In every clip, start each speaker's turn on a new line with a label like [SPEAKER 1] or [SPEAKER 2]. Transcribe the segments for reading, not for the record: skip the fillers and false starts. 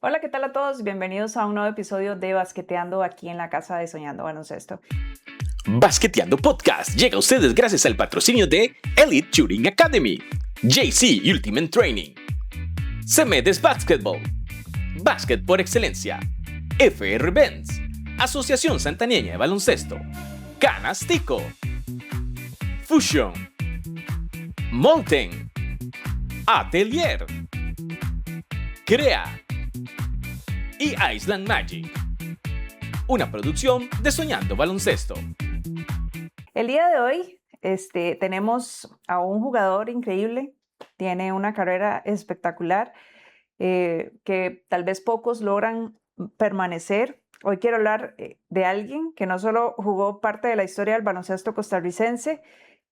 [SPEAKER 1] Hola, ¿qué tal a todos? Bienvenidos a un nuevo episodio de Basqueteando aquí en la casa de Soñando Baloncesto.
[SPEAKER 2] Basqueteando Podcast llega a ustedes gracias al patrocinio de Elite Shooting Academy, JC Ultimate Training, Cemedes Basketball, Básquet por Excelencia, FR Benz, Asociación Santaneña de Baloncesto, Canastico, Fusion, Molten, Atelier, Crea y Island Magic. Una producción de Soñando Baloncesto.
[SPEAKER 1] El día de hoy tenemos a un jugador increíble, tiene una carrera espectacular que tal vez pocos logran permanecer. Hoy quiero hablar de alguien que no solo jugó parte de la historia del baloncesto costarricense,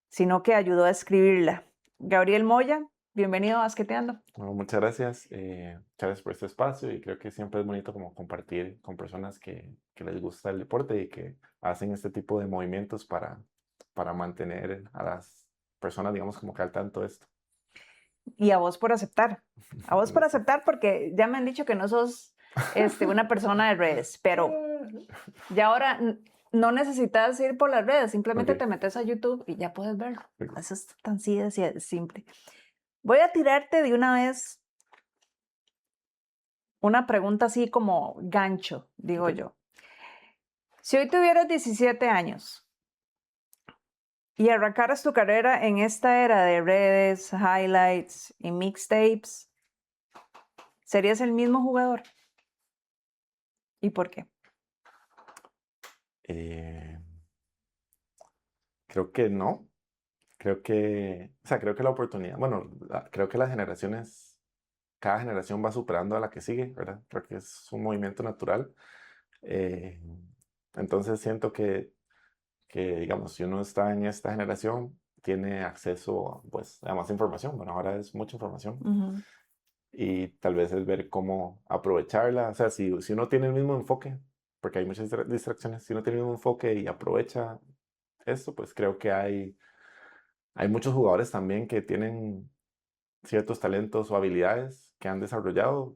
[SPEAKER 1] sino que ayudó a escribirla. Gabriel Moya, bienvenido a Basqueteando.
[SPEAKER 3] Bueno, muchas gracias. Muchas gracias por este espacio y creo que siempre es bonito como compartir con personas que les gusta el deporte y que hacen este tipo de movimientos para mantener a las personas, digamos, como que al tanto de esto.
[SPEAKER 1] Y a vos por aceptar. A vos por aceptar porque ya me han dicho que no sos una persona de redes, pero ya ahora no necesitas ir por las redes, simplemente
[SPEAKER 3] Ok.
[SPEAKER 1] te metes a YouTube y ya puedes verlo.
[SPEAKER 3] Ok.
[SPEAKER 1] Eso es tan simple. Voy a tirarte de una vez una pregunta así como gancho, digo
[SPEAKER 3] Ok.
[SPEAKER 1] yo. Si hoy tuvieras 17 años y arrancaras tu carrera en esta era de redes, highlights y mixtapes, ¿serías el mismo jugador? ¿Y por qué?
[SPEAKER 3] Creo que no. Creo que la oportunidad, bueno, creo que las generaciones, cada generación va superando a la que sigue, ¿verdad? Creo que es un movimiento natural. Eh, entonces siento digamos, si uno está en esta generación, tiene acceso pues, a más información. Bueno, ahora es mucha información.
[SPEAKER 1] Ujú.
[SPEAKER 3] Y tal vez es ver cómo aprovecharla. O sea, si uno tiene el mismo enfoque, porque hay muchas distracciones, si uno tiene el mismo enfoque y aprovecha esto, pues creo que hay muchos jugadores también que tienen ciertos talentos o habilidades que han desarrollado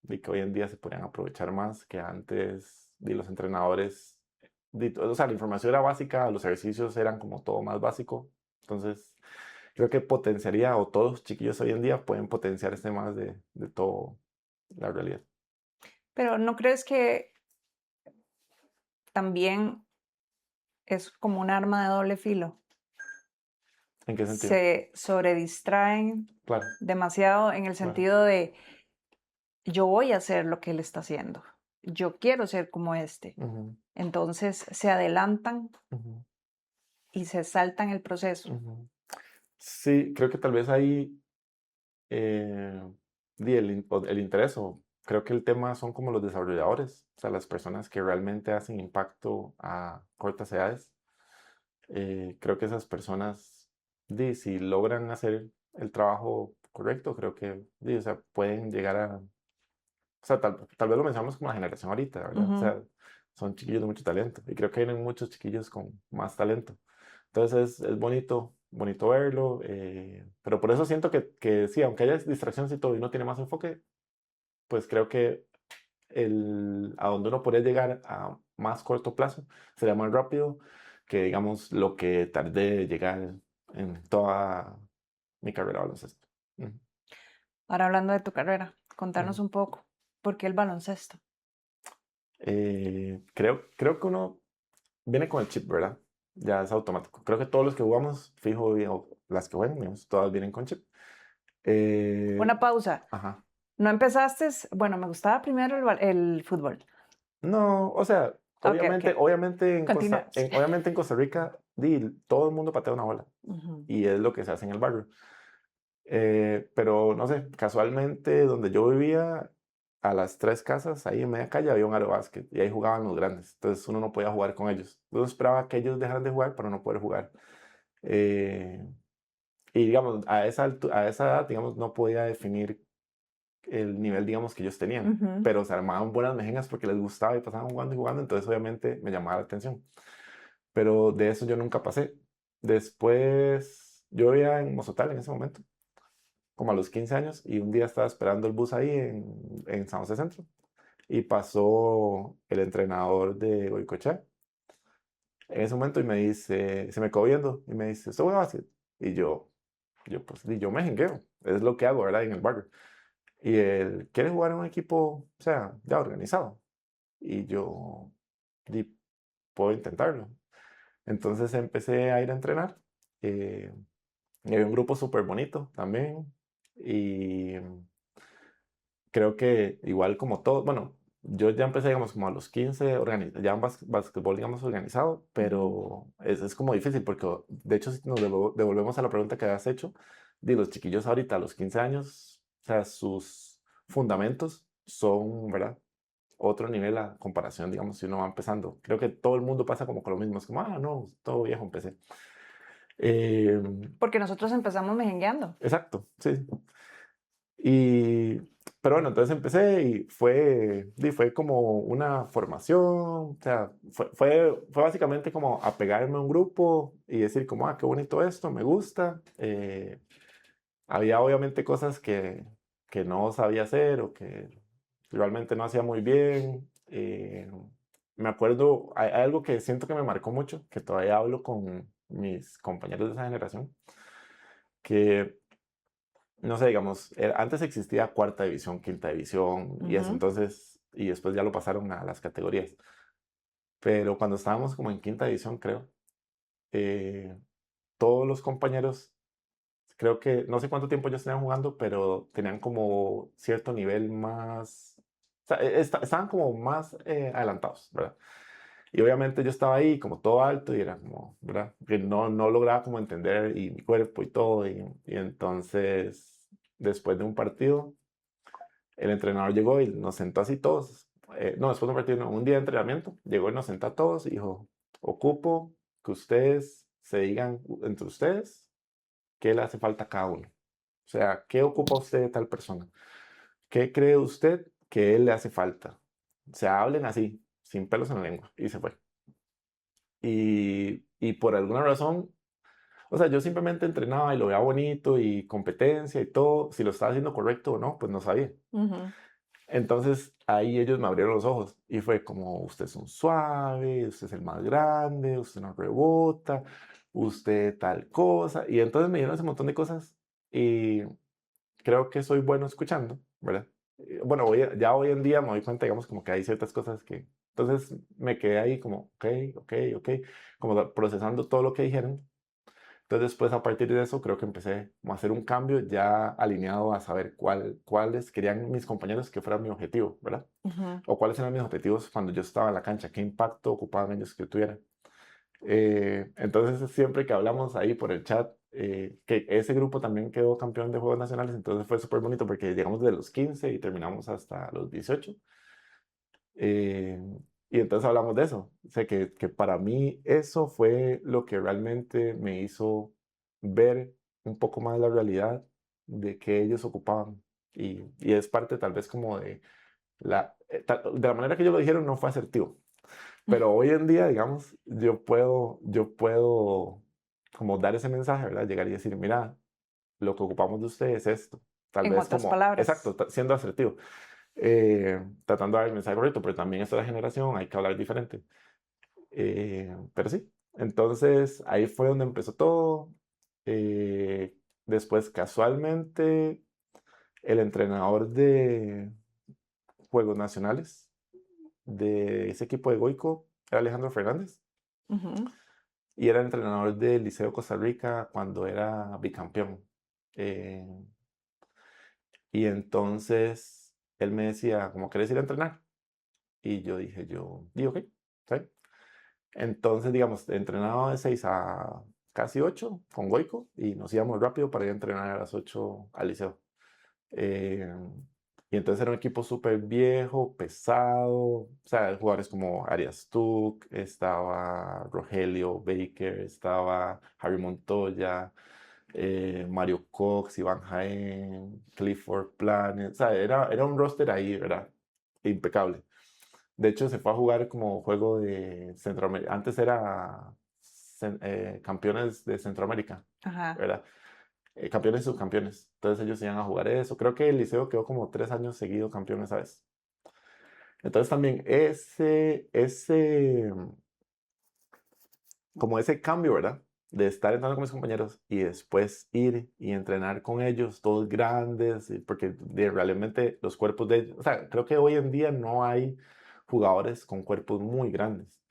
[SPEAKER 3] y que hoy en día se podrían aprovechar más que antes de los entrenadores. O sea, la información era básica, los ejercicios eran como todo más básico. Entonces, creo que potenciaría, o todos los chiquillos hoy en día pueden potenciar más de todo la realidad.
[SPEAKER 1] Pero ¿no crees que también es como un arma de doble filo?
[SPEAKER 3] ¿En qué sentido?
[SPEAKER 1] Se sobredistraen
[SPEAKER 3] Claro.
[SPEAKER 1] demasiado en el
[SPEAKER 3] Claro.
[SPEAKER 1] sentido de yo voy a hacer lo que él está haciendo. Yo quiero ser como este.
[SPEAKER 3] Ujú,
[SPEAKER 1] Entonces se adelantan
[SPEAKER 3] ujú,
[SPEAKER 1] y se saltan el proceso.
[SPEAKER 3] ujú. Sí, creo que tal vez ahí el interés, o creo que el tema son como los desarrolladores, o sea, las personas que realmente hacen impacto a cortas edades. Creo que esas personas, si logran hacer el trabajo correcto, creo que o sea, pueden llegar o sea, tal vez lo mencionamos como la generación ahorita, ¿verdad? O
[SPEAKER 1] Ujú.
[SPEAKER 3] sea, son chiquillos de mucho talento y creo que hay muchos chiquillos con más talento. Entonces es bonito, bonito verlo, pero por eso siento que sí, aunque haya distracciones y todo y uno tiene más enfoque, pues creo que a donde uno podría llegar a más corto plazo sería más rápido que, digamos, lo que tardé en llegar en toda mi carrera de baloncesto. Ujú,
[SPEAKER 1] Ahora hablando de tu carrera, contanos
[SPEAKER 3] ujú.
[SPEAKER 1] un poco. ¿Por qué el baloncesto?
[SPEAKER 3] Creo que uno viene con el chip, ¿verdad? Ya es automático. Creo que todos los que jugamos, fijo, o las que juegan, digamos, todas vienen con chip.
[SPEAKER 1] Una pausa.
[SPEAKER 3] Ajá.
[SPEAKER 1] ¿No empezaste? Bueno, me gustaba primero el fútbol.
[SPEAKER 3] No, o sea,
[SPEAKER 1] Ok, ok. Continúa.
[SPEAKER 3] obviamente en Costa Rica, todo el mundo patea una bola
[SPEAKER 1] Ujú.
[SPEAKER 3] y es lo que se hace en el barrio. Pero no sé, casualmente donde yo vivía, a las 3 casas, ahí en media calle había un aro básquet y ahí jugaban los grandes. Entonces uno no podía jugar con ellos. Uno esperaba que ellos dejaran de jugar para no poder jugar. Eh, y digamos, a esa edad, digamos, no podía definir el nivel, digamos, que ellos tenían.
[SPEAKER 1] Ujú.
[SPEAKER 3] Pero se armaban buenas mejengas porque les gustaba y pasaban jugando y jugando. Entonces obviamente me llamaba la atención. Pero de eso yo nunca pasé. Después, yo vivía en Mozotal en ese momento, como a los 15 años, y un día estaba esperando el bus ahí en San José Centro, y pasó el entrenador de Goicoechea en ese momento y me dice, se me quedó viendo, y me dice, ¿usted juega básquet? Y pues, yo me jengueo, es lo que hago, ¿verdad? En el barrio. Y él, ¿quiere jugar en un equipo, o sea, ya organizado? Y yo, di, puedo intentarlo. Entonces empecé a ir a entrenar. Y había un grupo súper bonito también. Y creo que igual como todo, bueno, yo ya empecé, digamos, como a los 15, ya en básquetbol, digamos, organizado, pero es como difícil porque, de hecho, si nos devolvemos a la pregunta que habías hecho, de los chiquillos ahorita a los 15 años, o sea, sus fundamentos son, ¿verdad? Otro nivel a comparación, digamos, si uno va empezando. Creo que todo el mundo pasa como con lo mismo, es como, no, todo viejo empecé. Eh,
[SPEAKER 1] Porque nosotros empezamos mejengueando.
[SPEAKER 3] exacto, sí. Y, pero bueno, entonces empecé y fue como una formación, o sea, fue básicamente como apegarme a un grupo y decir como, qué bonito esto, me gusta. Había obviamente cosas que no sabía hacer o que realmente no hacía muy bien. Me acuerdo, hay algo que siento que me marcó mucho, que todavía hablo con mis compañeros de esa generación, que no sé, digamos, antes existía cuarta división, quinta división y eso, entonces, y después ya lo pasaron a las categorías. Pero cuando estábamos como en quinta división, creo, eh, todos los compañeros, creo que, no sé cuánto tiempo ellos tenían jugando, pero tenían como cierto nivel más, o sea, estaban como más adelantados, ¿verdad? Y obviamente yo estaba ahí como todo alto y era como, ¿verdad? Que no lograba como entender y mi cuerpo y todo. Y entonces, después de un partido, el entrenador llegó y nos sentó así todos. No, después de un partido, no, un día de entrenamiento, llegó y nos sentó a todos y dijo, ocupo que ustedes se digan entre ustedes qué le hace falta a cada uno. O sea, ¿qué ocupa usted de tal persona? ¿Qué cree usted que él le hace falta? O sea, hablen así, sin pelos en la lengua. Y se fue. Y por alguna razón, o sea, yo simplemente entrenaba y lo veía bonito y competencia y todo, si lo estaba haciendo correcto o no, pues no sabía. Entonces ahí ellos me abrieron los ojos y fue como, usted es un suave, usted es el más grande, usted no rebota, usted tal cosa. Y entonces me dieron ese montón de cosas y creo que soy bueno escuchando, ¿verdad? Bueno, ya hoy en día me doy cuenta, digamos, como que hay ciertas cosas que... Entonces me quedé ahí como, ok, como procesando todo lo que dijeron. Entonces después a partir de eso creo que empecé a hacer un cambio ya alineado a saber cuáles querían mis compañeros que fuera mi objetivo, ¿verdad? O cuáles eran mis objetivos cuando yo estaba en la cancha, qué impacto ocupaban ellos que yo tuviera. Entonces siempre que hablamos ahí por el chat, que ese grupo también quedó campeón de Juegos Nacionales, entonces fue súper bonito porque llegamos de los 15 y terminamos hasta los 18. Eh, y entonces hablamos de eso. O sea, que para mí eso fue lo que realmente me hizo ver un poco más la realidad de que ellos ocupaban. Y es parte tal vez como de la manera que ellos lo dijeron no fue asertivo. Pero hoy en día, digamos, yo puedo como dar ese mensaje, ¿verdad? Llegar y decir, mira, lo que ocupamos de ustedes es esto. Tal
[SPEAKER 1] En
[SPEAKER 3] vez
[SPEAKER 1] otras
[SPEAKER 3] como,
[SPEAKER 1] palabras.
[SPEAKER 3] exacto, siendo asertivo. Tratando de dar el mensaje correcto, pero también esta es la generación, hay que hablar diferente. Pero sí, entonces ahí fue donde empezó todo. Después, casualmente, el entrenador de Juegos Nacionales de ese equipo de Goico era Alejandro Fernández y era entrenador del Liceo Costa Rica cuando era bicampeón. Eh, y entonces él me decía, ¿cómo querés ir a entrenar? Y yo dije, ok, ¿sí? Entonces, digamos, entrenaba de 6 a casi 8 con Goico y nos íbamos rápido para ir a entrenar a las 8 al liceo. Eh, y entonces era un equipo súper viejo, pesado, o sea, jugadores como Arias Tuck, estaba Rogelio Baker, estaba Harry Montoya, Mario Cox, Iván Jaén, Clifford Planet, o sea, era un roster ahí, ¿verdad? Impecable. De hecho, se fue a jugar como juego de Centroamérica. Antes era campeones de Centroamérica,
[SPEAKER 1] Ajá.
[SPEAKER 3] ¿verdad? campeones y subcampeones. Entonces ellos iban a jugar eso. Creo que el Liceo quedó como 3 años seguidos campeones, ¿sabes? Entonces también como ese cambio, ¿verdad? De estar entrenando con mis compañeros y después ir y entrenar con ellos, todos grandes, porque realmente los cuerpos de ellos, o sea, creo que hoy en día no hay jugadores con cuerpos muy grandes,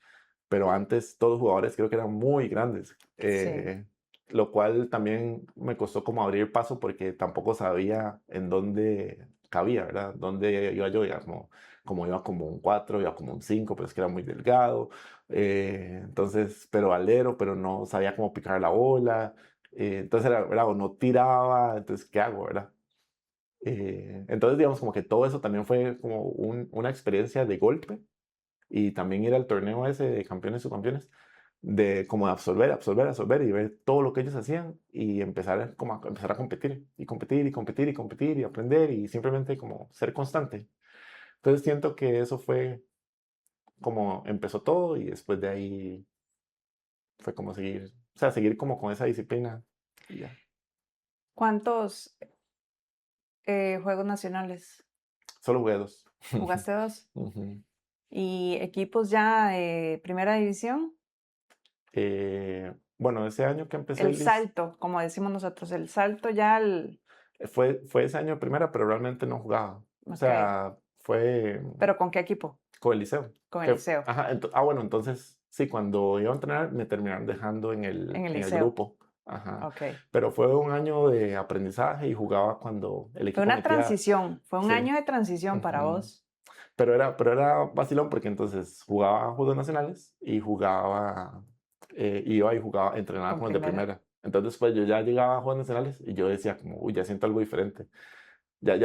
[SPEAKER 3] pero antes todos los jugadores creo que eran muy grandes,
[SPEAKER 1] Sí.
[SPEAKER 3] lo cual también me costó como abrir paso porque tampoco sabía en dónde cabía, ¿verdad? Dónde iba yo, digamos, como iba como un 4, iba como un 5, pero es que era muy delgado, entonces, pero alero, pero no sabía cómo picar la bola, entonces era, ¿verdad? O no tiraba, entonces, ¿qué hago, verdad? Entonces, digamos, como que todo eso también fue como una experiencia de golpe y también ir al torneo ese de campeones y subcampeones, de como de absorber, absorber, absorber y ver todo lo que ellos hacían y empezar, como a, empezar a competir y competir y competir y competir y aprender y simplemente como ser constante. Entonces siento que eso fue como empezó todo y después de ahí fue como seguir, o sea, seguir como con esa disciplina y ya.
[SPEAKER 1] ¿Cuántos juegos nacionales?
[SPEAKER 3] Solo jugué 2.
[SPEAKER 1] ¿Jugaste 2?
[SPEAKER 3] Ujú.
[SPEAKER 1] ¿Y equipos ya de primera división?
[SPEAKER 3] Bueno, ese año que empecé
[SPEAKER 1] El
[SPEAKER 3] el liceo,
[SPEAKER 1] salto, como decimos nosotros, el salto ya al...
[SPEAKER 3] fue ese año de primera, pero realmente no jugaba. O
[SPEAKER 1] Ok,
[SPEAKER 3] sea, fue
[SPEAKER 1] ¿pero con qué equipo?
[SPEAKER 3] con el liceo.
[SPEAKER 1] Con el liceo,
[SPEAKER 3] Ajá, bueno, entonces sí, cuando iba a entrenar me terminaron dejando en
[SPEAKER 1] en el
[SPEAKER 3] en el
[SPEAKER 1] liceo.
[SPEAKER 3] grupo. Ajá.
[SPEAKER 1] Ok.
[SPEAKER 3] Pero fue un año de aprendizaje y jugaba cuando el
[SPEAKER 1] Fue
[SPEAKER 3] equipo
[SPEAKER 1] una
[SPEAKER 3] metía.
[SPEAKER 1] transición, fue un
[SPEAKER 3] Sí.
[SPEAKER 1] año de transición para
[SPEAKER 3] Ujú.
[SPEAKER 1] vos.
[SPEAKER 3] Pero era vacilón porque entonces jugaba Juegos Nacionales y iba y jugaba, entrenaba
[SPEAKER 1] Con
[SPEAKER 3] con los de
[SPEAKER 1] primera.
[SPEAKER 3] primera. Entonces, pues yo ya llegaba a Juegos Nacionales y yo decía como, uy, ya siento algo diferente. Ya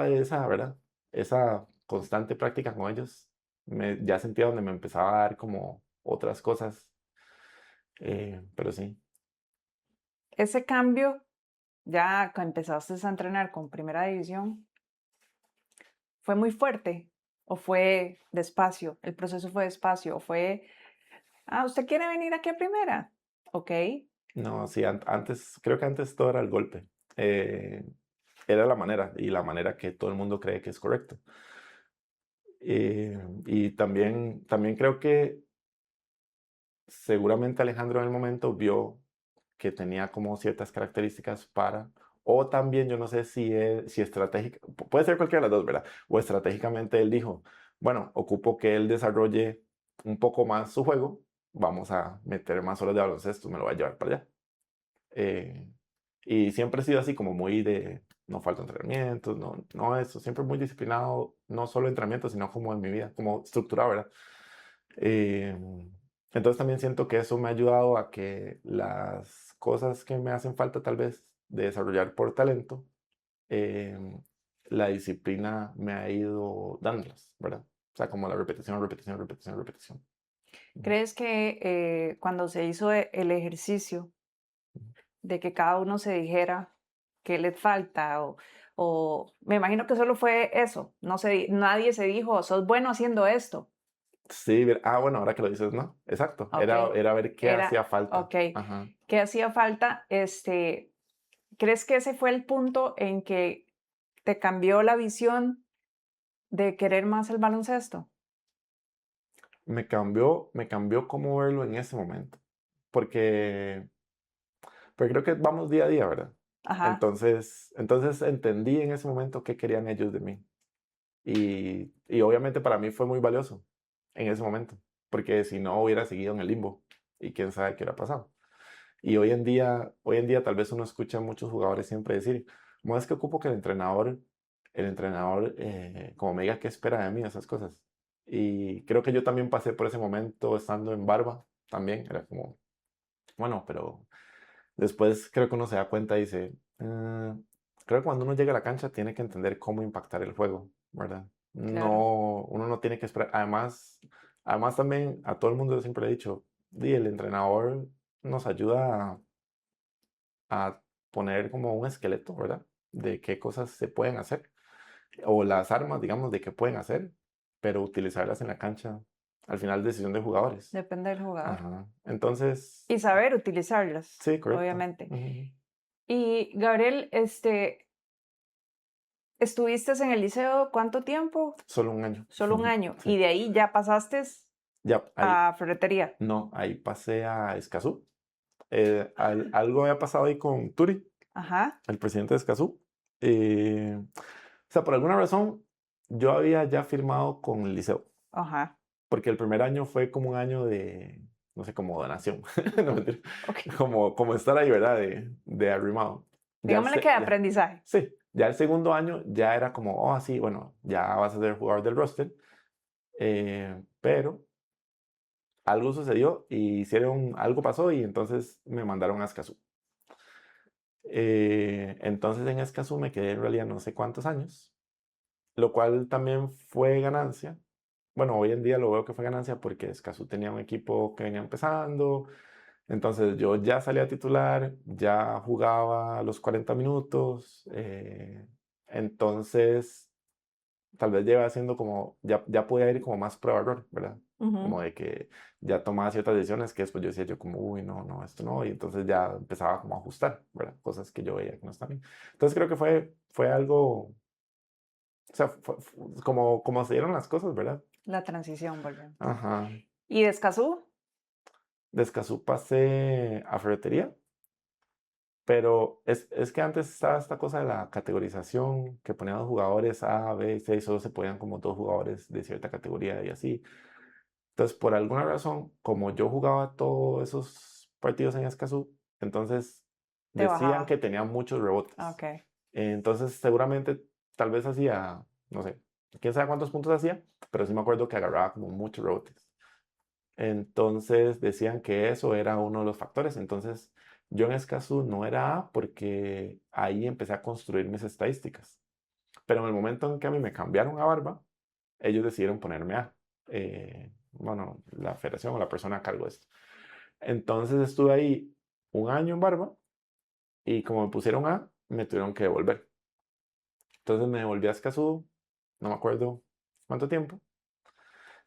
[SPEAKER 3] esa, ¿verdad? Esa constante práctica con ellos, ya sentía donde me empezaba a dar como otras cosas, pero sí.
[SPEAKER 1] Ese cambio, ya que empezaste a entrenar con primera división, ¿fue muy fuerte? ¿O fue despacio? ¿El proceso fue despacio? ¿O fue, usted quiere venir aquí a primera? Ok,
[SPEAKER 3] No, sí, creo que antes todo era el golpe. Eh, Era la manera, y la manera que todo el mundo cree que es correcto. Y también creo que seguramente Alejandro en el momento vio que tenía como ciertas características o también yo no sé si estratégica, puede ser cualquiera de las dos, ¿verdad? O estratégicamente él dijo, bueno, ocupo que él desarrolle un poco más su juego, vamos a meter más horas de baloncesto, me lo voy a llevar para allá. Eh, y siempre he sido así como muy de, no falta entrenamientos, no eso, siempre muy disciplinado, no solo entrenamiento, sino como en mi vida, como estructurado, ¿verdad? Eh, entonces también siento que eso me ha ayudado a que las cosas que me hacen falta tal vez de desarrollar por talento, eh, la disciplina me ha ido dándolas, ¿verdad? O sea, como la repetición, repetición, repetición, repetición. Ujú.
[SPEAKER 1] ¿crees que cuando se hizo el ejercicio de que cada uno se dijera qué le falta o me imagino que solo fue eso, no nadie se dijo, sos bueno haciendo esto,
[SPEAKER 3] Sí, bueno, ahora que lo dices, ¿no? Exacto,
[SPEAKER 1] ok,
[SPEAKER 3] era ver qué hacía
[SPEAKER 1] era,
[SPEAKER 3] falta.
[SPEAKER 1] ok,
[SPEAKER 3] Ajá.
[SPEAKER 1] ¿qué hacía falta? ¿Crees que ese fue el punto en que te cambió la visión de querer más el baloncesto?
[SPEAKER 3] Me cambió cómo verlo en ese momento, porque, porque creo que vamos día a día, ¿verdad?
[SPEAKER 1] Ajá,
[SPEAKER 3] Entonces entendí en ese momento qué querían ellos de mí. Y obviamente para mí fue muy valioso en ese momento, porque si no hubiera seguido en el limbo y quién sabe qué hubiera pasado. Y hoy en día tal vez uno escucha a muchos jugadores siempre decir, no es que ocupo que el entrenador como me diga qué espera de mí, esas cosas. Y creo que yo también pasé por ese momento estando en Barba, también, era como, bueno, pero después creo que uno se da cuenta y dice, creo que cuando uno llega a la cancha tiene que entender cómo impactar el juego, ¿verdad?
[SPEAKER 1] claro.
[SPEAKER 3] No, uno no tiene que esperar. Además también a todo el mundo yo siempre he dicho, el entrenador nos ayuda a poner como un esqueleto, ¿verdad? De qué cosas se pueden hacer, o las armas, digamos, de qué pueden hacer, pero utilizarlas en la cancha, al final decisión de jugadores.
[SPEAKER 1] Depende del jugador.
[SPEAKER 3] Ajá. Entonces,
[SPEAKER 1] Y saber utilizarlas,
[SPEAKER 3] sí, correcto.
[SPEAKER 1] obviamente.
[SPEAKER 3] Ujú.
[SPEAKER 1] Y Gabriel, ¿estuviste en el liceo cuánto tiempo?
[SPEAKER 3] Solo un año.
[SPEAKER 1] Solo un año.
[SPEAKER 3] Sí.
[SPEAKER 1] Y de ahí ya pasaste
[SPEAKER 3] Ya, ahí,
[SPEAKER 1] a ferretería.
[SPEAKER 3] no, ahí pasé a Escazú. Algo había pasado ahí con Turi,
[SPEAKER 1] Ajá,
[SPEAKER 3] el presidente de Escazú. O sea, por alguna razón, yo había ya firmado con el liceo,
[SPEAKER 1] ajá.
[SPEAKER 3] porque el primer año fue como un año de, no sé, como donación, no, mentira.
[SPEAKER 1] Ok.
[SPEAKER 3] Como estar ahí, ¿verdad? De arrimado.
[SPEAKER 1] Digámosle que de aprendizaje.
[SPEAKER 3] Sí, ya el segundo año ya era como, oh, sí, bueno, ya vas a ser jugador del roster, pero algo sucedió y algo pasó y entonces me mandaron a Escazú. Entonces en Escazú me quedé en realidad no sé cuántos años, lo cual también fue ganancia. Bueno, hoy en día lo veo que fue ganancia porque Escazú tenía un equipo que venía empezando, entonces yo ya salía titular, ya jugaba los 40 minutos, entonces tal vez lleva haciendo como, ya podía ir como más prueba-error, ¿verdad?
[SPEAKER 1] Ujú.
[SPEAKER 3] Como de que ya tomaba ciertas decisiones que después yo decía yo como, uy, no, no, esto no, y entonces ya empezaba como a ajustar, ¿verdad? Cosas que yo veía que no estaban bien. Entonces creo que fue algo, o sea, como se dieron las cosas, ¿verdad?
[SPEAKER 1] La transición, ¿verdad?
[SPEAKER 3] Ajá.
[SPEAKER 1] ¿Y de Escazú?
[SPEAKER 3] De Escazú pasé a ferretería, pero es que antes estaba esta cosa de la categorización, que ponían los jugadores A, B y C, y solo se podían como dos jugadores de cierta categoría y así. Entonces, por alguna razón, como yo jugaba todos esos partidos en Escazú, entonces
[SPEAKER 1] Te
[SPEAKER 3] decían
[SPEAKER 1] bajaba.
[SPEAKER 3] que tenía muchos rebotes.
[SPEAKER 1] Ok.
[SPEAKER 3] Entonces, seguramente, tal vez hacía, no sé, quién sabe cuántos puntos hacía, pero sí me acuerdo que agarraba como muchos rebotes. Entonces, decían que eso era uno de los factores. Entonces, yo en Escazú no era A porque ahí empecé a construir mis estadísticas. Pero en el momento en que a mí me cambiaron a Barba, ellos decidieron ponerme A. Bueno, la federación o la persona a cargo de esto. Entonces estuve ahí un año en Barba y como me pusieron A, me tuvieron que devolver. Entonces me devolví a Escazú, no me acuerdo cuánto tiempo.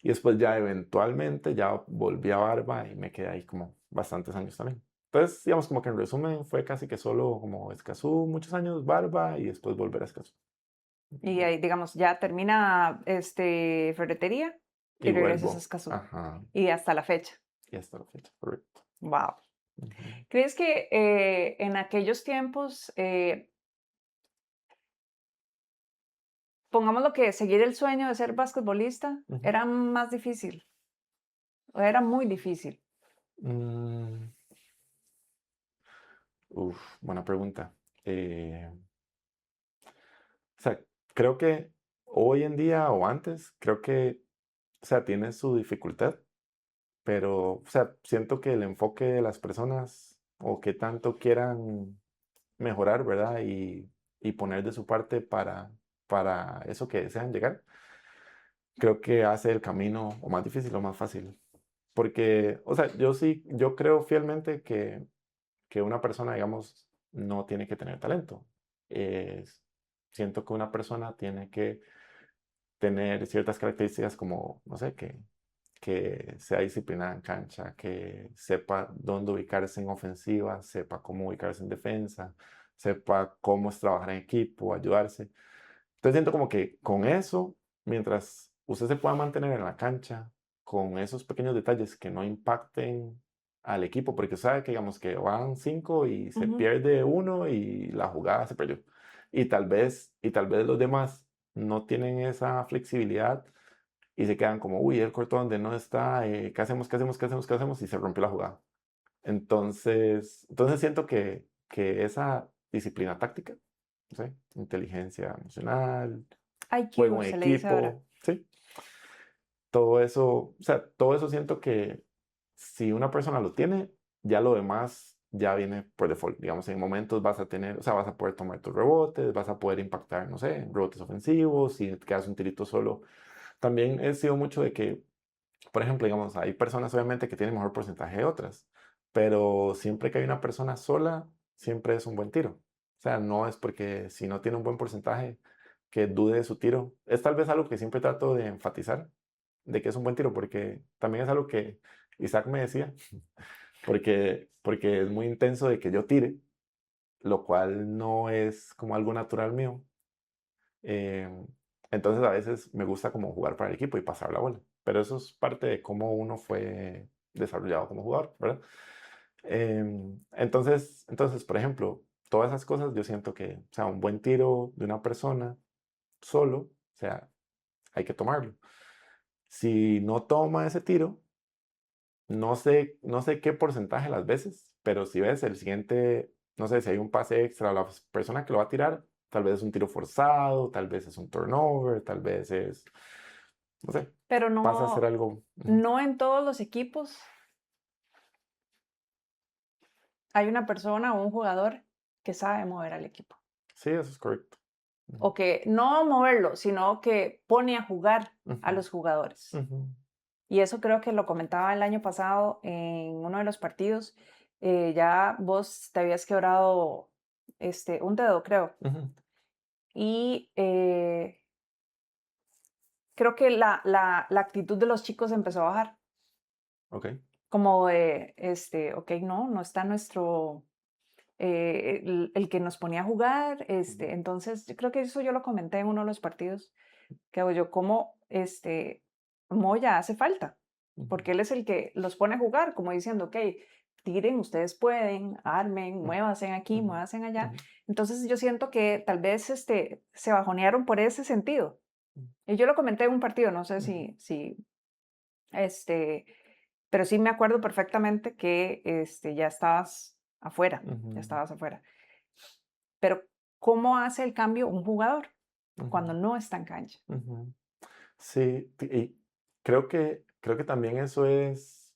[SPEAKER 3] Y después ya eventualmente ya volví a Barba y me quedé ahí como bastantes años también. Entonces, digamos como que en resumen fue casi que solo como Escazú, muchos años Barba y después volver a Escazú.
[SPEAKER 1] Y ahí, digamos, ya termina ferretería
[SPEAKER 3] Y
[SPEAKER 1] y regresas a
[SPEAKER 3] vuelvo.
[SPEAKER 1] Escazú.
[SPEAKER 3] Ajá.
[SPEAKER 1] Y hasta la fecha.
[SPEAKER 3] Y hasta la fecha, correcto.
[SPEAKER 1] Wow.
[SPEAKER 3] Ujú.
[SPEAKER 1] ¿Crees que en aquellos tiempos, pongamos lo que seguir el sueño de ser basquetbolista,
[SPEAKER 3] Ujú.
[SPEAKER 1] era más difícil o era muy difícil?
[SPEAKER 3] Mm, buena pregunta. O sea, creo que hoy en día o antes, creo que, o sea, tiene su dificultad, pero, o sea, siento que el enfoque de las personas o que tanto quieran mejorar, ¿verdad? Y poner de su parte para eso que desean llegar, creo que hace el camino o más difícil o más fácil. Porque, o sea, yo creo fielmente que una persona, digamos, no tiene que tener talento. Siento que una persona tiene que tener ciertas características como, no sé, que sea disciplinada en cancha, que sepa dónde ubicarse en ofensiva, sepa cómo ubicarse en defensa, sepa cómo es trabajar en equipo, ayudarse. Entonces siento como que con eso, mientras usted se pueda mantener en la cancha, con esos pequeños detalles que no impacten al equipo, porque sabe que digamos que van cinco y se
[SPEAKER 1] Ujú.
[SPEAKER 3] pierde uno y la jugada se perdió. Y tal vez los demás no tienen esa flexibilidad y se quedan como, uy, el corto donde no está, ¿qué hacemos, qué hacemos, qué hacemos, qué hacemos? Y se rompió la jugada. Entonces siento que esa disciplina táctica, no sé, inteligencia emocional, juego
[SPEAKER 1] IQ
[SPEAKER 3] en
[SPEAKER 1] se le dice ahora.
[SPEAKER 3] equipo, sí, todo eso, o sea, todo eso siento que si una persona lo tiene, ya lo demás ya viene por default. Digamos, en momentos vas a tener, o sea, vas a poder tomar tus rebotes, vas a poder impactar, no sé, en rebotes ofensivos, si te quedas un tirito solo. También he sido mucho de que, por ejemplo, digamos, hay personas obviamente que tienen mejor porcentaje de otras, pero siempre que hay una persona sola, siempre es un buen tiro. O sea, no es porque si no tiene un buen porcentaje, que dude de su tiro. Es tal vez algo que siempre trato de enfatizar, de que es un buen tiro, porque también es algo que Isaac me decía, porque es muy intenso de que yo tire lo cual no es como algo natural mío. Entonces a veces me gusta como jugar para el equipo y pasar la bola, pero eso es parte de cómo uno fue desarrollado como jugador, ¿verdad? Entonces, por ejemplo, todas esas cosas yo siento que, o sea, un buen tiro de una persona solo, o sea, hay que tomarlo. Si no toma ese tiro, no sé qué porcentaje las veces, pero si ves el siguiente, no sé si hay un pase extra a la persona que lo va a tirar, tal vez es un tiro forzado, tal vez es un turnover, tal vez es, no sé,
[SPEAKER 1] Pero
[SPEAKER 3] pasa a ser
[SPEAKER 1] no,
[SPEAKER 3] algo.
[SPEAKER 1] no en todos los equipos hay una persona o un jugador que sabe mover al equipo.
[SPEAKER 3] Sí, eso es correcto.
[SPEAKER 1] O que no moverlo, sino que pone a jugar a
[SPEAKER 3] Ujú,
[SPEAKER 1] los jugadores.
[SPEAKER 3] ujú,
[SPEAKER 1] Y eso creo que lo comentaba el año pasado en uno de los partidos. Ya vos te habías quebrado un dedo, creo.
[SPEAKER 3] ujú.
[SPEAKER 1] Y creo que la actitud de los chicos empezó a bajar.
[SPEAKER 3] Ok.
[SPEAKER 1] Como de, ok, no está nuestro, el que nos ponía a jugar. Entonces, yo creo que eso yo lo comenté en uno de los partidos, que hago yo, como Moya hace falta,
[SPEAKER 3] Ujú,
[SPEAKER 1] porque él es el que los pone a jugar, como diciendo, ok, tiren, ustedes pueden, armen,
[SPEAKER 3] ujú,
[SPEAKER 1] muévanse aquí,
[SPEAKER 3] ujú,
[SPEAKER 1] muévanse allá.
[SPEAKER 3] ujú,
[SPEAKER 1] Entonces, yo siento que tal vez se bajonearon por ese sentido. Y yo lo comenté en un partido, no sé
[SPEAKER 3] ujú,
[SPEAKER 1] si este, pero sí me acuerdo perfectamente que ya estabas afuera, ya
[SPEAKER 3] ujú,
[SPEAKER 1] estabas afuera. Pero, ¿cómo hace el cambio un jugador
[SPEAKER 3] ujú,
[SPEAKER 1] cuando no está en cancha?
[SPEAKER 3] ujú. Sí, y creo que también eso es,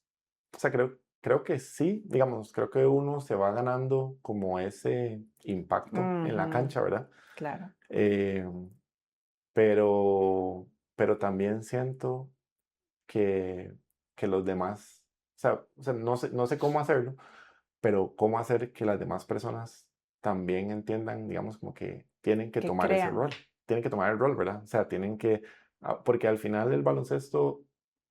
[SPEAKER 3] o sea, creo que sí, digamos, creo que uno se va ganando como ese impacto en la
[SPEAKER 1] Ujú,
[SPEAKER 3] cancha, ¿verdad?
[SPEAKER 1] claro,
[SPEAKER 3] Eh, pero también siento que, que los demás, o sea, no sé cómo hacerlo, pero cómo hacer que las demás personas también entiendan, digamos, como que tienen que
[SPEAKER 1] que
[SPEAKER 3] tomar ese
[SPEAKER 1] crean,
[SPEAKER 3] rol, tienen que tomar el rol, ¿verdad? O sea, tienen que, porque al final el baloncesto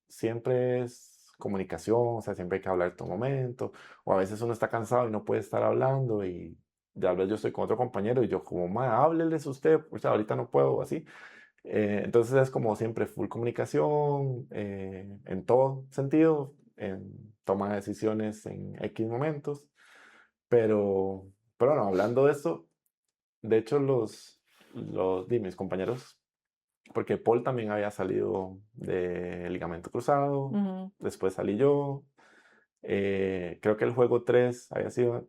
[SPEAKER 3] siempre es comunicación, o sea, siempre hay que hablar en todo momento, o a veces uno está cansado y no puede estar hablando y tal vez yo estoy con otro compañero y yo como, ma, hábleles usted, o sea, ahorita no puedo, o así. Entonces es como siempre full comunicación en todo sentido, en toma de decisiones en X momentos, pero bueno, hablando de eso, de hecho mis compañeros, porque Paul también había salido de ligamento cruzado,
[SPEAKER 1] ujú,
[SPEAKER 3] después salí yo, creo que el juego 3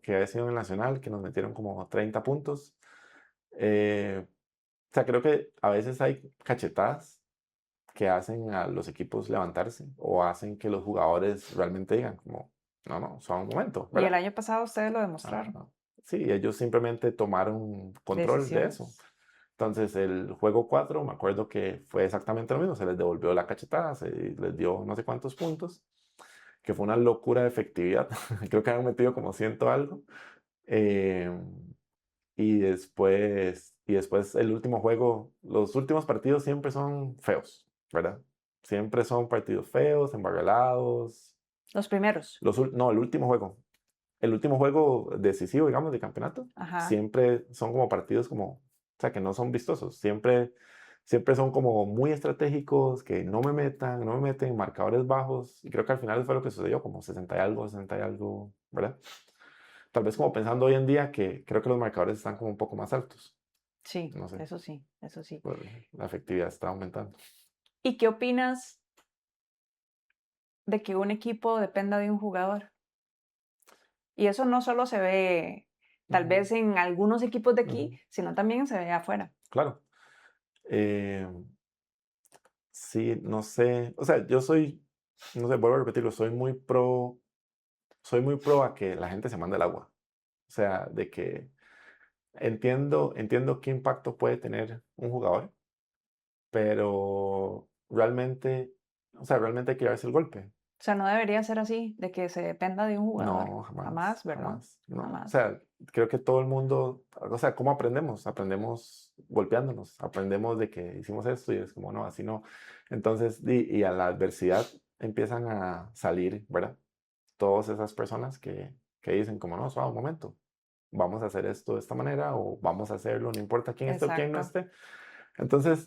[SPEAKER 3] que había sido en el Nacional, que nos metieron como 30 puntos. O sea, creo que a veces hay cachetadas que hacen a los equipos levantarse o hacen que los jugadores realmente digan como, no, no, solo un momento,
[SPEAKER 1] y el
[SPEAKER 3] ¿verdad?
[SPEAKER 1] año pasado ustedes lo
[SPEAKER 3] Ah,
[SPEAKER 1] demostraron,
[SPEAKER 3] no. Sí, ellos simplemente tomaron control de eso.
[SPEAKER 1] decisiones.
[SPEAKER 3] Entonces, el juego 4 me acuerdo que fue exactamente lo mismo, se les devolvió la cachetada, se les dio no sé cuántos puntos, que fue una locura de efectividad. Creo que han metido como ciento algo. Eh, y después el último juego, los últimos partidos siempre son feos, ¿verdad? Siempre son partidos feos, embargalados.
[SPEAKER 1] Los primeros,
[SPEAKER 3] No, el último juego decisivo, digamos, de campeonato,
[SPEAKER 1] ajá,
[SPEAKER 3] siempre son como partidos como, o sea, que no son vistosos. Siempre son como muy estratégicos, que no me meten marcadores bajos. Y creo que al final fue lo que sucedió, como 60 y algo, 60 y algo, ¿verdad? Tal vez como pensando hoy en día que creo que los marcadores están como un poco más altos.
[SPEAKER 1] sí,
[SPEAKER 3] No sé,
[SPEAKER 1] eso sí, eso sí.
[SPEAKER 3] pues, la efectividad está aumentando.
[SPEAKER 1] ¿Y qué opinas de que un equipo dependa de un jugador? Y eso no solo se ve tal
[SPEAKER 3] Ujú,
[SPEAKER 1] vez en algunos equipos de
[SPEAKER 3] ujú,
[SPEAKER 1] aquí, sino también se ve afuera.
[SPEAKER 3] claro. Eh, sí, no sé. O sea, yo soy, no sé, vuelvo a repetirlo, soy muy pro a que la gente se mande el agua. O sea, de que entiendo qué impacto puede tener un jugador, pero realmente, o sea, realmente hay que darse el golpe.
[SPEAKER 1] O sea, no debería ser así, de que se dependa de un jugador.
[SPEAKER 3] No, jamás,
[SPEAKER 1] Jamás, ¿verdad?
[SPEAKER 3] jamás, no. O
[SPEAKER 1] Jamás.
[SPEAKER 3] sea, creo que todo el mundo, o sea, ¿cómo aprendemos? Aprendemos golpeándonos, aprendemos de que hicimos esto y es como, no, así no. Entonces, y a la adversidad empiezan a salir, ¿verdad? Todas esas personas que dicen como, no, suave, un momento. vamos a hacer esto de esta manera o vamos a hacerlo, no importa quién esté o quién no
[SPEAKER 1] Exacto.
[SPEAKER 3] esté.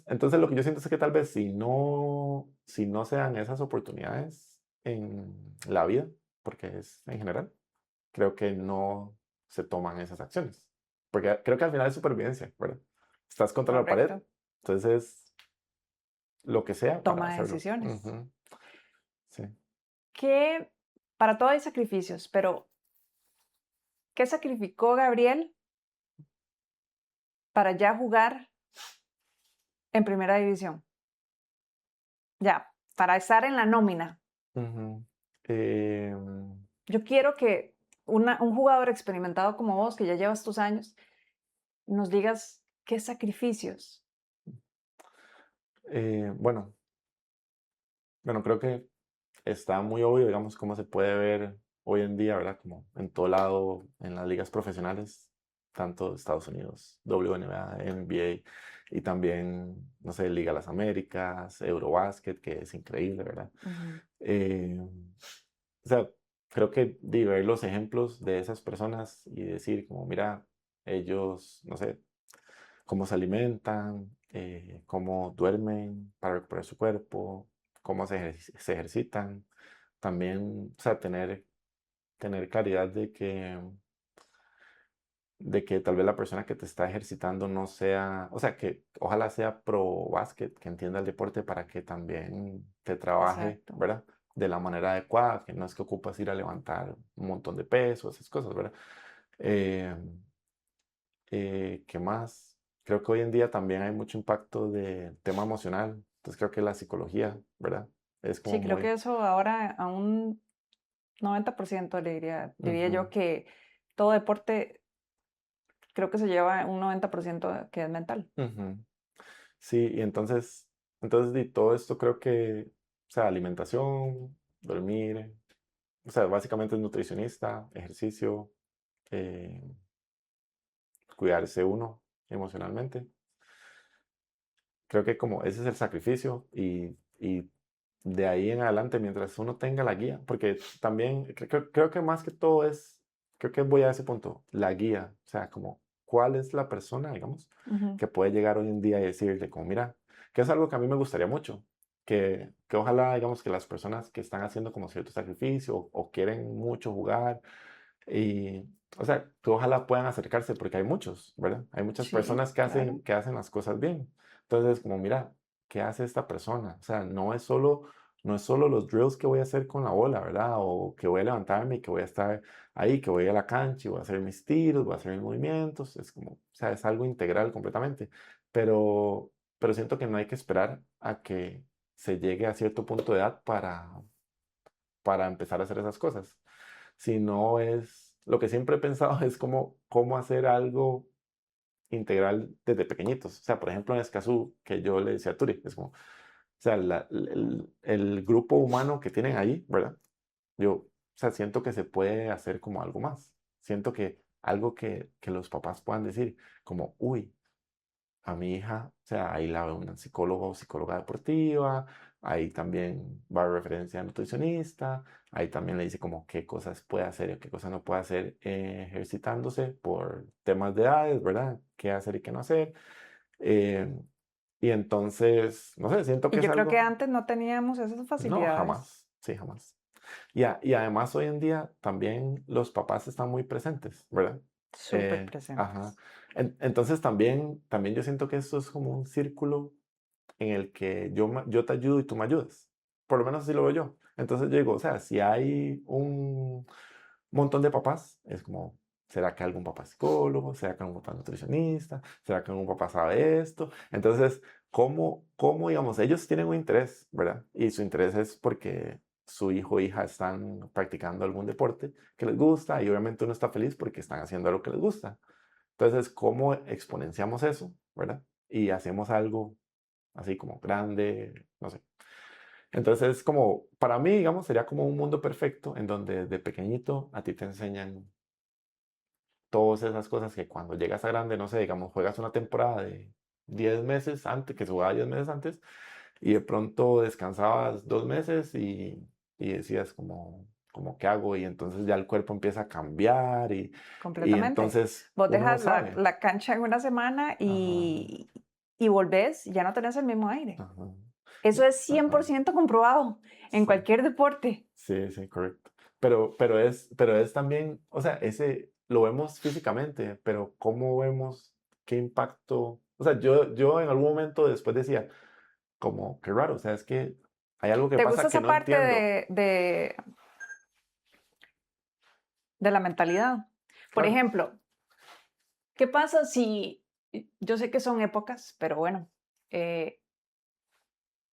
[SPEAKER 3] Entonces lo que yo siento es que tal vez si no se dan esas oportunidades en la vida, porque es en general, creo que no se toman esas acciones. Porque creo que al final es supervivencia, ¿verdad? Estás contra la pared,
[SPEAKER 1] Correcto.
[SPEAKER 3] entonces lo que sea para
[SPEAKER 1] Toma de
[SPEAKER 3] hacerlo.
[SPEAKER 1] decisiones.
[SPEAKER 3] Ujú, sí.
[SPEAKER 1] ¿Qué, para todo hay sacrificios, pero qué sacrificó Gabriel para ya jugar en primera división? Ya, para estar en la nómina.
[SPEAKER 3] Ujú. Em,
[SPEAKER 1] Yo quiero que un jugador experimentado como vos, que ya llevas tus años, nos digas qué sacrificios.
[SPEAKER 3] bueno, bueno, creo que está muy obvio, digamos, cómo se puede ver hoy en día, ¿verdad? Como en todo lado, en las ligas profesionales, tanto de Estados Unidos, WNBA, NBA, y también, no sé, Liga de las Américas, Eurobásquet, que es increíble, ¿verdad?
[SPEAKER 1] Ujú.
[SPEAKER 3] Eh, o sea, creo que de ver los ejemplos de esas personas y decir, como, mira, ellos, no sé, cómo se alimentan, cómo duermen para recuperar su cuerpo, cómo se ejercitan. También, o sea, tener claridad de que tal vez la persona que te está ejercitando no sea, o sea, que ojalá sea pro básquet, que entienda el deporte para que también te trabaje,
[SPEAKER 1] Exacto.
[SPEAKER 3] ¿verdad? De la manera adecuada, que no es que ocupas ir a levantar un montón de peso, esas cosas, ¿verdad? Eh, ¿Qué más? Creo que hoy en día también hay mucho impacto de tema emocional. Entonces creo que la psicología, ¿verdad? Es como
[SPEAKER 1] Sí, creo que
[SPEAKER 3] muy...
[SPEAKER 1] eso ahora a un 90% diría
[SPEAKER 3] Ujú,
[SPEAKER 1] yo que todo deporte creo que se lleva un 90% que es mental.
[SPEAKER 3] ujú. Sí, y entonces de todo esto creo que, o sea, alimentación, dormir, o sea, básicamente es nutricionista, ejercicio, eh, cuidarse uno emocionalmente. Creo que como ese es el sacrificio y de ahí en adelante, mientras uno tenga la guía, porque también creo que más que todo creo que voy a ese punto, la guía, o sea, como cuál es la persona, digamos,
[SPEAKER 1] Ujú.
[SPEAKER 3] que puede llegar hoy en día y decirle como, mira, que es algo que a mí me gustaría mucho, que ojalá, digamos, que las personas que están haciendo como cierto sacrificio o quieren mucho jugar, y, o sea, que ojalá puedan acercarse porque hay muchos, ¿verdad? Hay muchas
[SPEAKER 1] Sí,
[SPEAKER 3] personas
[SPEAKER 1] claro.
[SPEAKER 3] que hacen las cosas bien. Entonces, como, mira, ¿qué hace esta persona? O sea, no es solo los drills que voy a hacer con la bola, ¿verdad? O que voy a levantarme y que voy a estar ahí, que voy a la cancha y voy a hacer mis tiros, voy a hacer mis movimientos. Es como, o sea, es algo integral completamente. Pero siento que no hay que esperar a que se llegue a cierto punto de edad para empezar a hacer esas cosas. Si no es, lo que siempre he pensado es cómo hacer algo integral desde pequeñitos. O sea, por ejemplo, en Escazú, que yo le decía a Turi, es como, o sea, el grupo humano que tienen ahí, ¿verdad? Yo, o sea, siento que se puede hacer como algo más. Siento que algo que los papás puedan decir, como, uy, a mi hija, o sea, ahí la veo una psicóloga o psicóloga deportiva, ahí también va a referencia a nutricionista, ahí también le dice como qué cosas puede hacer y qué cosas no puede hacer ejercitándose por temas de edades, ¿verdad? Qué hacer y qué no hacer. Eh, y entonces, no sé, siento
[SPEAKER 1] Y
[SPEAKER 3] que es
[SPEAKER 1] yo creo que
[SPEAKER 3] algo,
[SPEAKER 1] antes no teníamos esas
[SPEAKER 3] no,
[SPEAKER 1] facilidades.
[SPEAKER 3] jamás, sí, jamás. Y además hoy en día también los papás están muy presentes, ¿verdad?
[SPEAKER 1] Súper
[SPEAKER 3] Ajá.
[SPEAKER 1] presentes.
[SPEAKER 3] Entonces también yo siento que esto es como un círculo en el que yo te ayudo y tú me ayudas. Por lo menos así lo veo yo. Entonces yo digo, o sea, si hay un montón de papás, es como, ¿será que algún papá es psicólogo? ¿Será que algún papá es nutricionista? ¿Será que algún papá sabe esto? Entonces, digamos, ellos tienen un interés, ¿verdad? Y su interés es porque su hijo o hija están practicando algún deporte que les gusta y obviamente uno está feliz porque están haciendo algo que les gusta. Entonces, ¿cómo exponenciamos eso, ¿verdad? Y hacemos algo así como grande, no sé. Entonces, como, para mí, digamos, sería como un mundo perfecto en donde de pequeñito a ti te enseñan todas esas cosas que cuando llegas a grande, no sé, digamos, juegas una temporada de 10 meses antes, que se jugaba 10 meses antes, y de pronto descansabas 2 meses y decías como, como, ¿qué hago? Y entonces ya el cuerpo empieza a cambiar y
[SPEAKER 1] Completamente.
[SPEAKER 3] entonces
[SPEAKER 1] Vos
[SPEAKER 3] uno no
[SPEAKER 1] dejas
[SPEAKER 3] sabe.
[SPEAKER 1] la cancha en una semana
[SPEAKER 3] Ajá,
[SPEAKER 1] y volvés, ya no tenés el mismo aire.
[SPEAKER 3] ajá,
[SPEAKER 1] Eso es
[SPEAKER 3] ajá.
[SPEAKER 1] 100% comprobado en
[SPEAKER 3] Sí,
[SPEAKER 1] cualquier deporte.
[SPEAKER 3] sí, correcto. Pero es también, o sea, ese lo vemos físicamente, pero ¿cómo vemos qué impacto? O sea, yo en algún momento después decía, como, qué raro, o sea, es que hay algo que
[SPEAKER 1] ¿Te gusta
[SPEAKER 3] pasa que
[SPEAKER 1] esa
[SPEAKER 3] no
[SPEAKER 1] parte
[SPEAKER 3] entiendo.
[SPEAKER 1] de la mentalidad? Por
[SPEAKER 3] Claro.
[SPEAKER 1] ejemplo, ¿qué pasa si, yo sé que son épocas, pero bueno, eh,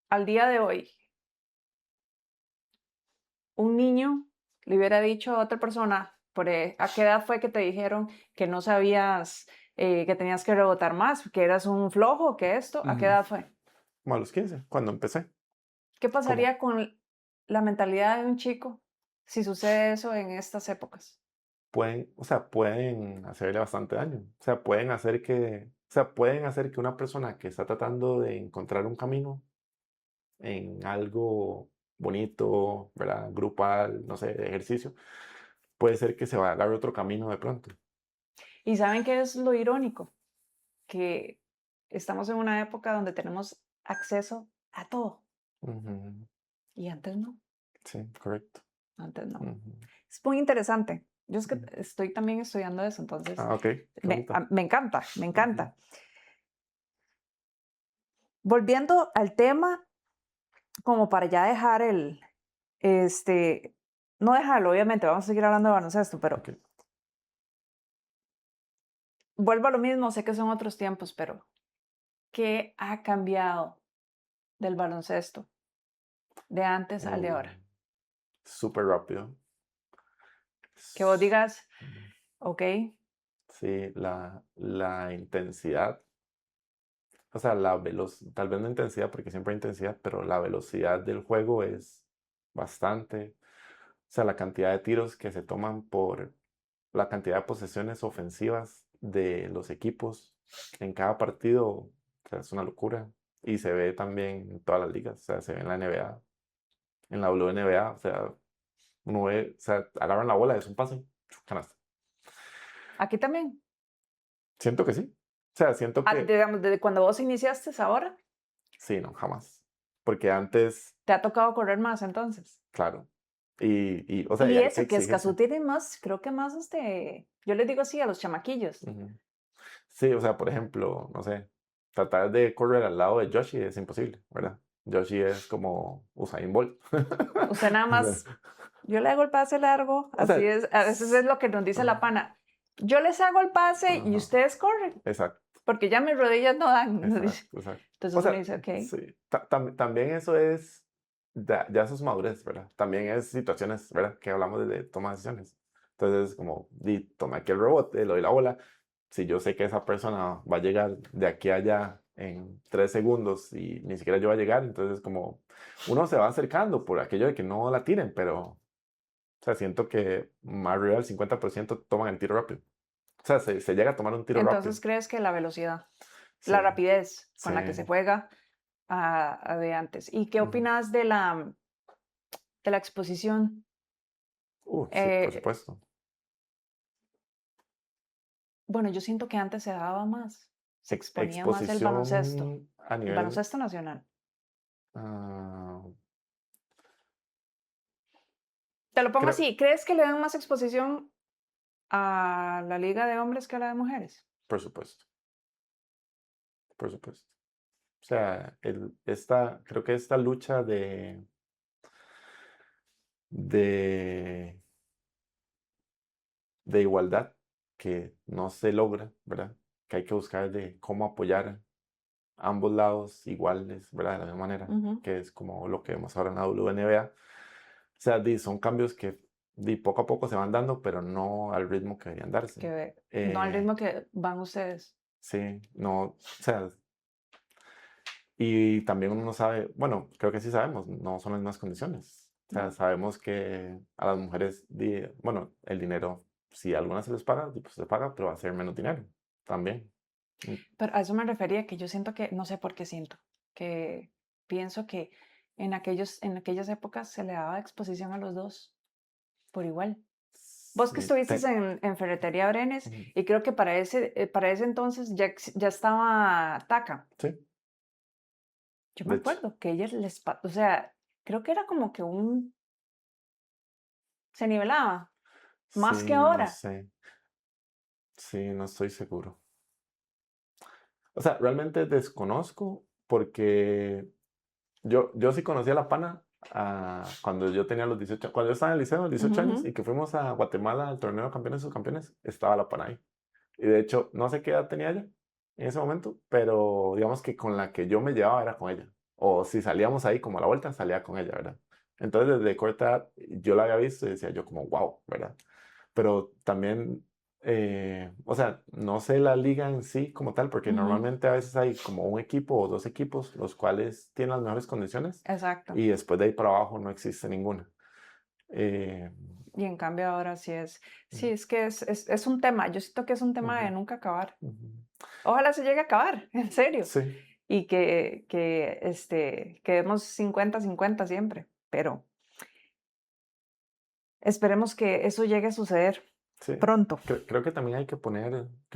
[SPEAKER 1] al día de hoy, un niño le hubiera dicho a otra persona, ¿a qué edad fue que te dijeron que no sabías, que tenías que rebotar más, que eras un flojo, que esto? ¿A qué
[SPEAKER 3] Ujú.
[SPEAKER 1] edad fue?
[SPEAKER 3] Como a los 15, cuando empecé.
[SPEAKER 1] ¿Qué
[SPEAKER 3] Como,
[SPEAKER 1] pasaría con la mentalidad de un chico si sucede eso en estas épocas?
[SPEAKER 3] o sea, pueden hacerle bastante daño. O sea, pueden hacer que una persona que está tratando de encontrar un camino en algo bonito, ¿verdad? Grupal, no sé, de ejercicio, puede ser que se va a dar otro camino de pronto.
[SPEAKER 1] ¿Y saben qué es lo irónico? Que estamos en una época donde tenemos acceso a todo
[SPEAKER 3] Ujú.
[SPEAKER 1] y antes no,
[SPEAKER 3] Sí, correcto.
[SPEAKER 1] antes no.
[SPEAKER 3] Ujú.
[SPEAKER 1] Es muy interesante. Yo es que
[SPEAKER 3] Mm.
[SPEAKER 1] estoy también estudiando eso, entonces
[SPEAKER 3] Ok, qué bonito.
[SPEAKER 1] me encanta, me
[SPEAKER 3] Ujú.
[SPEAKER 1] encanta. Volviendo al tema, como para ya dejar este, no dejarlo, obviamente, vamos a seguir hablando de baloncesto, pero
[SPEAKER 3] Ok.
[SPEAKER 1] vuelvo a lo mismo, sé que son otros tiempos, pero ¿qué ha cambiado del baloncesto de antes al de
[SPEAKER 3] Uh,
[SPEAKER 1] ahora?
[SPEAKER 3] Súper rápido.
[SPEAKER 1] Que vos
[SPEAKER 3] S-
[SPEAKER 1] digas, ok,
[SPEAKER 3] Sí, la intensidad, o sea, tal vez no intensidad, porque siempre hay intensidad, pero la velocidad del juego es bastante. O sea, la cantidad de tiros que se toman por la cantidad de posesiones ofensivas de los equipos en cada partido, o sea, es una locura. Y se ve también en todas las ligas, o sea, se ve en la NBA, en la WNBA, o sea, uno ve, o sea, agarran la bola, es un pase, canasta.
[SPEAKER 1] aquí también.
[SPEAKER 3] Siento que sí. O sea, siento que
[SPEAKER 1] Digamos, desde cuando vos iniciaste hasta ahora,
[SPEAKER 3] sí, no, jamás. Porque antes,
[SPEAKER 1] te ha tocado correr más entonces.
[SPEAKER 3] claro, o sea, y
[SPEAKER 1] Y
[SPEAKER 3] hay que
[SPEAKER 1] eso, que
[SPEAKER 3] exigirse.
[SPEAKER 1] Escazú tiene más, creo que más, yo les digo así a los chamaquillos.
[SPEAKER 3] Ujú. Sí, o sea, por ejemplo, no sé, tratar de correr al lado de Yoshi es imposible, ¿verdad? Yoshi es como Usain Bolt.
[SPEAKER 1] Usted nada
[SPEAKER 3] O sea,
[SPEAKER 1] más, yo le hago el pase largo,
[SPEAKER 3] o
[SPEAKER 1] así
[SPEAKER 3] sea,
[SPEAKER 1] es, a veces es lo que nos dice la pana. Yo les hago el pase y
[SPEAKER 3] ajá,
[SPEAKER 1] ustedes corren,
[SPEAKER 3] exacto,
[SPEAKER 1] porque ya mis rodillas no dan, nos dice.
[SPEAKER 3] exacto. O
[SPEAKER 1] Entonces uno
[SPEAKER 3] sea,
[SPEAKER 1] dice, ok.
[SPEAKER 3] sí, también eso es, ya eso es madurez, ¿verdad? También es situaciones, ¿verdad? Que hablamos de toma de decisiones. Entonces, como, toma aquí el rebote, le doy la bola. Si yo sé que esa persona va a llegar de aquí a allá en 3 segundos y ni siquiera yo va a llegar, entonces como uno se va acercando por aquello de que no la tiren, pero, o sea, siento que más arriba del 50% toman el tiro rápido. O sea, se llega a tomar un tiro rápido.
[SPEAKER 1] Entonces crees que la velocidad,
[SPEAKER 3] Sí,
[SPEAKER 1] la rapidez
[SPEAKER 3] sí.
[SPEAKER 1] con la que se juega a de antes. ¿Y qué
[SPEAKER 3] Ujú.
[SPEAKER 1] opinas de la exposición?
[SPEAKER 3] Sí, por
[SPEAKER 1] Eh,
[SPEAKER 3] supuesto.
[SPEAKER 1] bueno, yo siento que antes se daba más, se exponía más
[SPEAKER 3] Exposición a
[SPEAKER 1] el
[SPEAKER 3] nivel,
[SPEAKER 1] baloncesto nacional.
[SPEAKER 3] ah,
[SPEAKER 1] Te lo pongo
[SPEAKER 3] creo,
[SPEAKER 1] así, ¿crees que le dan más exposición a la liga de hombres que a la de mujeres?
[SPEAKER 3] por supuesto, por supuesto. O sea, creo que esta lucha de, de igualdad que no se logra, ¿verdad? Que hay que buscar de cómo apoyar a ambos lados iguales, ¿verdad? De la misma manera,
[SPEAKER 1] Ujú.
[SPEAKER 3] que es como lo que vemos ahora en la WNBA. O sea, son cambios que poco a poco se van dando, pero no al ritmo que deberían darse.
[SPEAKER 1] Que no al
[SPEAKER 3] Eh,
[SPEAKER 1] ritmo que van ustedes.
[SPEAKER 3] sí, no, o sea, y también uno no sabe, bueno, creo que sí sabemos, no son las mismas condiciones. O sea,
[SPEAKER 1] ¿No?
[SPEAKER 3] sabemos que a las mujeres, bueno, el dinero, si a algunas se les paga, pues se paga, pero va a ser menos dinero también. Mm.
[SPEAKER 1] Pero a eso me refería, que yo siento que, no sé por qué siento, que pienso que en aquellas épocas se le daba exposición a los dos. por igual. Vos que
[SPEAKER 3] Sí,
[SPEAKER 1] estuviste en Ferretería Brenes,
[SPEAKER 3] Ujú.
[SPEAKER 1] y creo que para ese entonces ya estaba Taca.
[SPEAKER 3] Sí,
[SPEAKER 1] Yo
[SPEAKER 3] de
[SPEAKER 1] me
[SPEAKER 3] hecho.
[SPEAKER 1] acuerdo que ellas o sea, creo que era como que se nivelaba, más que
[SPEAKER 3] Sí, no
[SPEAKER 1] ahora.
[SPEAKER 3] sé. Sí, no estoy seguro. O sea, realmente desconozco porque yo sí conocí a la pana cuando yo tenía los 18, cuando yo estaba en el liceo, los 18
[SPEAKER 1] Ujú,
[SPEAKER 3] años, y que fuimos a Guatemala al torneo de campeones y subcampeones, estaba la pana ahí. Y de hecho, no sé qué edad tenía ella en ese momento, pero digamos que con la que yo me llevaba era con ella. O si salíamos ahí como a la vuelta, salía con ella, ¿verdad? Entonces, desde corta edad, yo la había visto y decía yo como, wow, ¿verdad? Pero también, o sea, no sé la liga en sí como tal, porque
[SPEAKER 1] ujú,
[SPEAKER 3] normalmente a veces hay como un equipo o dos equipos los cuales tienen las mejores condiciones
[SPEAKER 1] exacto.
[SPEAKER 3] y después de ahí para abajo no existe ninguna. Eh,
[SPEAKER 1] Y en cambio ahora sí
[SPEAKER 3] mm,
[SPEAKER 1] es que es un tema, yo siento que es un tema de
[SPEAKER 3] ujú,
[SPEAKER 1] nunca acabar.
[SPEAKER 3] ujú.
[SPEAKER 1] Ojalá se llegue a acabar, en serio.
[SPEAKER 3] Sí,
[SPEAKER 1] Y que quedemos 50-50 siempre, pero esperemos que eso llegue a suceder
[SPEAKER 3] sí.
[SPEAKER 1] pronto.
[SPEAKER 3] Creo que también creo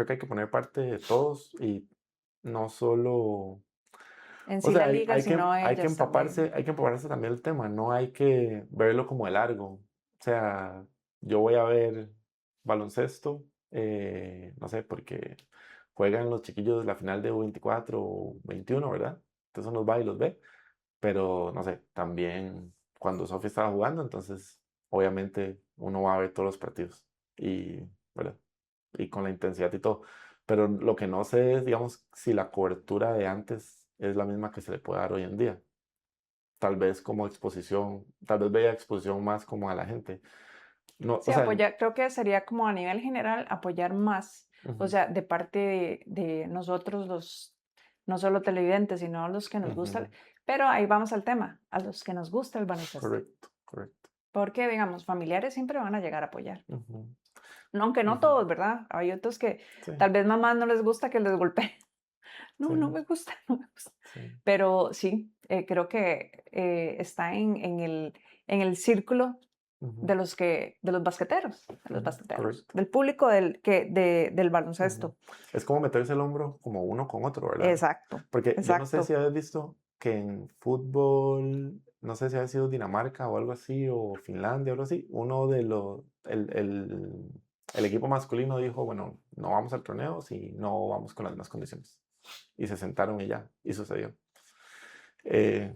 [SPEAKER 3] que hay que poner parte de todos y no solo,
[SPEAKER 1] En
[SPEAKER 3] o
[SPEAKER 1] sí
[SPEAKER 3] sea,
[SPEAKER 1] la liga, sino ellas también.
[SPEAKER 3] hay que empaparse también el tema, no hay que verlo como de largo. O sea, yo voy a ver baloncesto, no sé, porque juegan los chiquillos de la final de U24 o 21, ¿verdad? Entonces uno va y los ve, pero no sé, también cuando Sofía estaba jugando, entonces obviamente uno va a ver todos los partidos y, ¿verdad? Y con la intensidad y todo. Pero lo que no sé es, digamos, si la cobertura de antes es la misma que se le puede dar hoy en día. Tal vez como exposición, tal vez veía exposición más como a la gente. No,
[SPEAKER 1] Sí,
[SPEAKER 3] o sea,
[SPEAKER 1] apoyar, creo que sería como a nivel general apoyar más, o
[SPEAKER 3] ujú,
[SPEAKER 1] sea, de parte de nosotros no solo televidentes, sino los que nos gusta,
[SPEAKER 3] ujú,
[SPEAKER 1] pero ahí vamos al tema, a los que nos gusta el baloncesto,
[SPEAKER 3] correcto, correcto.
[SPEAKER 1] porque digamos, familiares siempre van a llegar a apoyar.
[SPEAKER 3] Ujú,
[SPEAKER 1] No, aunque no
[SPEAKER 3] ujú,
[SPEAKER 1] todos, ¿verdad? Hay otros que
[SPEAKER 3] sí,
[SPEAKER 1] tal vez mamás no les gusta que les golpeen. No,
[SPEAKER 3] sí,
[SPEAKER 1] no me gusta, no me gusta.
[SPEAKER 3] sí.
[SPEAKER 1] Pero sí, creo que está en el círculo
[SPEAKER 3] Ujú,
[SPEAKER 1] de los basqueteros,
[SPEAKER 3] ujú, correcto.
[SPEAKER 1] del público del
[SPEAKER 3] Ujú.
[SPEAKER 1] baloncesto.
[SPEAKER 3] Es como meterse el hombro como uno con otro, ¿verdad?
[SPEAKER 1] Exacto,
[SPEAKER 3] Porque yo no sé
[SPEAKER 1] exacto.
[SPEAKER 3] si habéis visto que en fútbol, no sé si ha sido Dinamarca o algo así, o Finlandia o algo así, uno de los, el equipo masculino dijo, bueno, no vamos al torneo si no vamos con las mismas condiciones. Y se sentaron y ya, y sucedió. Eh,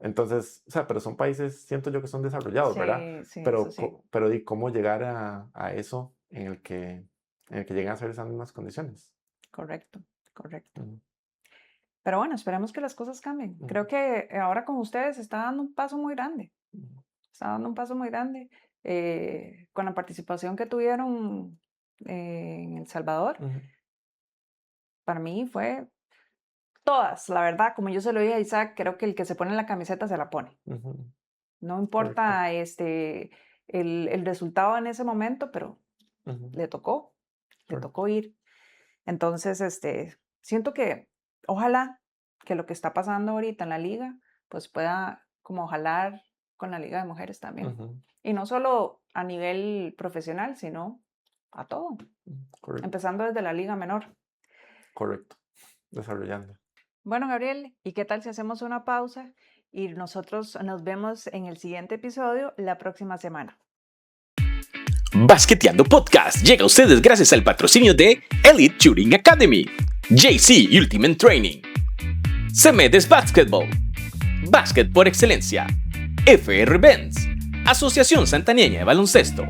[SPEAKER 3] entonces, o sea, pero son países, siento yo que son desarrollados, ¿verdad?
[SPEAKER 1] Sí, sí, eso sí.
[SPEAKER 3] Pero ¿y cómo llegar a eso en el que lleguen a ser esas mismas condiciones?
[SPEAKER 1] Correcto, correcto.
[SPEAKER 3] Ujú,
[SPEAKER 1] Pero bueno, esperemos que las cosas cambien.
[SPEAKER 3] ujú,
[SPEAKER 1] Creo que ahora con ustedes está dando un paso muy grande.
[SPEAKER 3] ujú,
[SPEAKER 1] Está dando un paso muy grande con la participación que tuvieron en El Salvador.
[SPEAKER 3] ujú,
[SPEAKER 1] Para mí fue todas, la verdad, como yo se lo dije a Isaac, creo que el que se pone la camiseta se la pone.
[SPEAKER 3] ujú,
[SPEAKER 1] No
[SPEAKER 3] correcto.
[SPEAKER 1] importa el resultado en ese momento, pero
[SPEAKER 3] Ujú,
[SPEAKER 1] le
[SPEAKER 3] correcto.
[SPEAKER 1] tocó ir. Entonces, siento que ojalá que lo que está pasando ahorita en la liga, pues pueda como jalar con la liga de mujeres también.
[SPEAKER 3] Ujú,
[SPEAKER 1] Y no solo a nivel profesional, sino a todo,
[SPEAKER 3] correcto.
[SPEAKER 1] empezando desde la liga menor.
[SPEAKER 3] Correcto. Desarrollando.
[SPEAKER 1] Bueno, Gabriel, ¿y qué tal si hacemos una pausa y nosotros nos vemos en el siguiente episodio la próxima semana?
[SPEAKER 2] Basqueteando Podcast llega a ustedes gracias al patrocinio de Elite Shooting Academy, JC Ultimate Training, Semedes Basketball, Básquet por Excelencia, FR Benz, Asociación Santaneña de Baloncesto,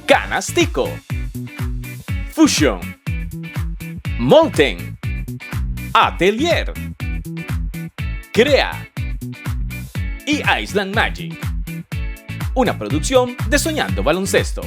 [SPEAKER 2] Canastico, Fusion, Molten, Atelier, Crea y Island Magic. Una producción de Soñando Baloncesto.